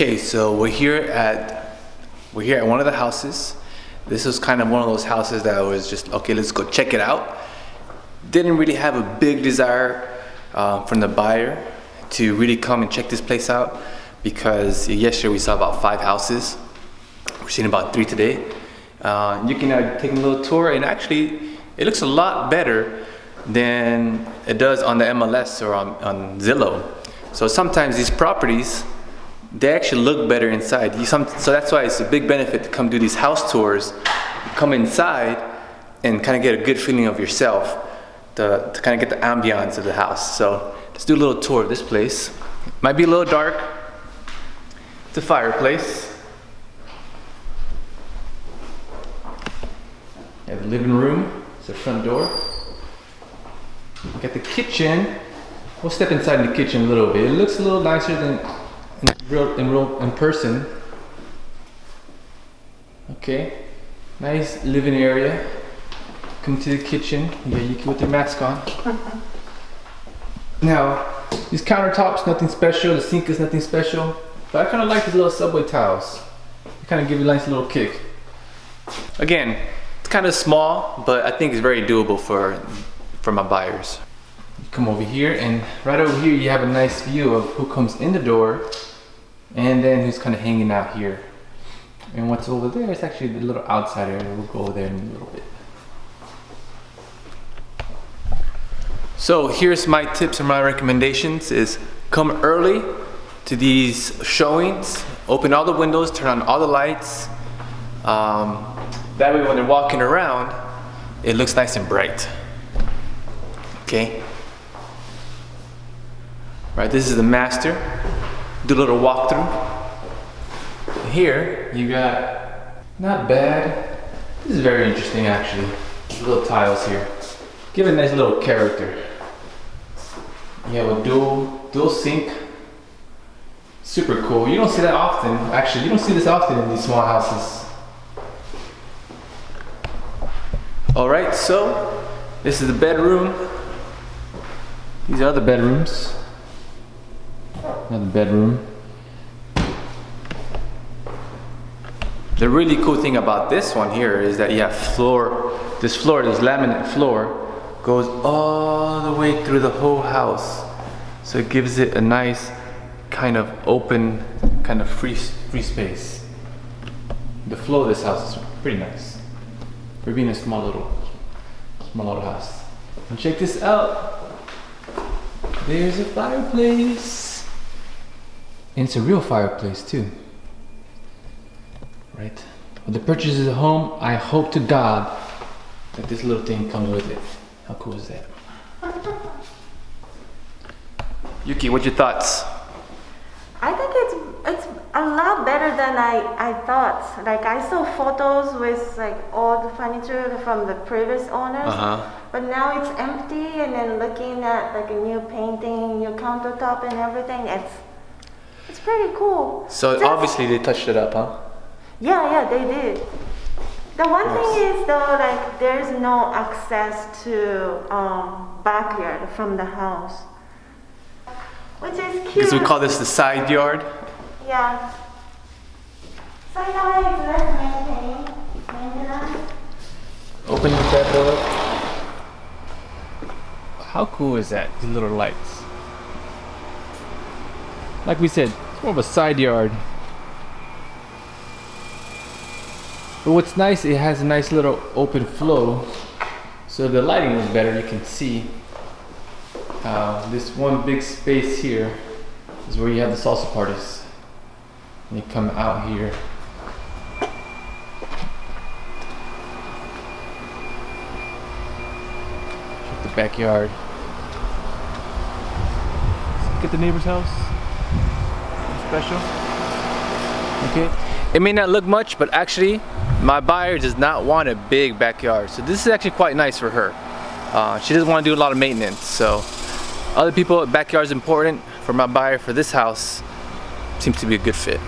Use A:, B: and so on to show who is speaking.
A: Okay, so we're here at one of the houses. This was kind of one of those houses that was just, okay, let's go check it out. Didn't really have a big desire from the buyer to really come and check this place out, because yesterday we saw about 5 houses. We're seeing about 3 today. You can take a little tour, and actually it looks a lot better than it does on the MLS or on Zillow. So sometimes these properties, they actually look better inside. So that's why it's a big benefit to come do these house tours, come inside and kind of get a good feeling of yourself, to kind of get the ambiance of the house. So let's do a little tour of this place. Might be a little dark. It's a fireplace. You have the living room. It's the front door. Got the kitchen. We'll step inside the kitchen a little bit. It looks a little nicer than in person. Okay, nice living area. Come to the kitchen. Yeah, you can with your mask on. Now, these countertops, nothing special. The sink is nothing special, but I kind of like these little subway tiles. They kind of give you a nice little kick. Again, it's kind of small, but I think it's very doable for my buyers. You come over here, and right over here you have a nice view of who comes in the door, and then who's kind of hanging out here. And what's over there is actually the little outside area. We'll go over there in a little bit. So here's my tips and my recommendations: is come early to these showings, open all the windows, turn on all the lights. That way when they're walking around, it looks nice and bright. Okay. Right, this is the master. Do a little walkthrough. Here you got, not bad. This is very interesting actually. Little tiles here. Give it a nice little character. You have a dual sink. Super cool. You don't see that often. Actually, you don't see this often in these small houses. Alright, so this is the bedroom. These are the bedrooms. Another bedroom. The really cool thing about this one here is that you have this laminate floor goes all the way through the whole house. So it gives it a nice kind of open, kind of free space. The flow of this house is pretty nice for being a small little house. And check this out. There's a fireplace. And it's a real fireplace too. Right? With the purchase of the home, I hope to God that this little thing comes with it. How cool is that? Yuki, what's your thoughts?
B: I think it's a lot better than I thought. Like, I saw photos with like all the furniture from the previous owners, but now it's empty, and then looking at like a new painting, new countertop and everything, it's pretty cool.
A: So obviously they touched it up, huh?
B: Yeah, they did. The one thing is though, like, there's no access to backyard from the house, which is cute.
A: Because we call this the side yard.
B: Yeah. Side yard is less maintenance.
A: Open the bed door. How cool is that? These little lights. Like we said, it's more of a side yard. But what's nice, it has a nice little open flow, so the lighting is better. You can see this one big space here is where you have the salsa parties. And you come out here. Check the backyard. Look at the neighbor's house. Special. Okay. It may not look much, but actually, my buyer does not want a big backyard. So this is actually quite nice for her. She doesn't want to do a lot of maintenance. So other people, backyard is important. For my buyer, for this house, seems to be a good fit.